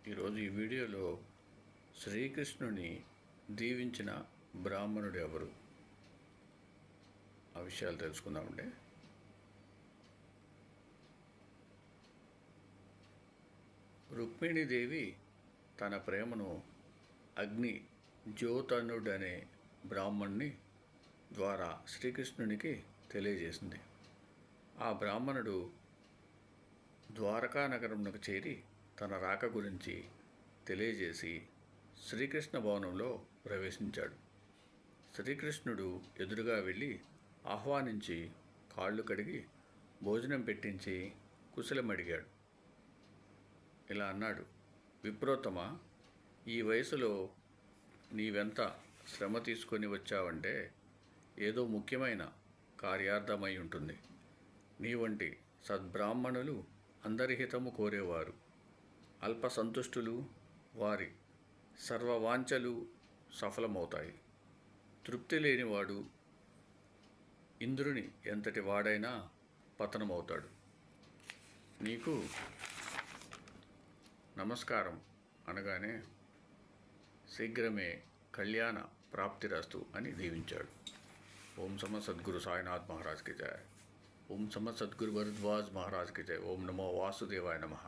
ఈరోజు ఈ వీడియోలో శ్రీకృష్ణుని దీవించిన బ్రాహ్మణుడు ఎవరు ఆ విషయాలు తెలుసుకుందామండి. రుక్మిణీదేవి తన ప్రేమను అగ్ని జ్యోతనుడు అనే బ్రాహ్మణుని ద్వారా శ్రీకృష్ణునికి తెలియజేసింది. ఆ బ్రాహ్మణుడు ద్వారకా నగరంలోకి చేరి తన రాక గురించి తెలియజేసి శ్రీకృష్ణ భవనంలో ప్రవేశించాడు. శ్రీకృష్ణుడు ఎదురుగా వెళ్ళి ఆహ్వానించి కాళ్ళు కడిగి భోజనం పెట్టించి కుశలమడిగాడు. ఇలా అన్నాడు: విప్రోత్తమ, ఈ వయసులో నీవెంత శ్రమ తీసుకొని వచ్చావంటే ఏదో ముఖ్యమైన కార్యార్థమై ఉంటుంది. నీ వంటి సద్బ్రాహ్మణులు అందరి హితము కోరేవారు, అల్ప సంతుష్టులు, వారి సర్వవాంఛలు సఫలమవుతాయి. తృప్తి లేనివాడు ఇంద్రుని ఎంతటి వాడైనా పతనమవుతాడు. నీకు నమస్కారం అనగానే శీఘ్రమే కళ్యాణ ప్రాప్తిరస్తు అని దీవించాడు. ఓం సమత్ సద్గురు సాయినాథ్ మహారాజ్ కి జయ. ఓం సమత్ సద్గురు భరద్వాజ్ మహారాజ్ కి జయ. ఓం నమో వాసుదేవాయ నమః.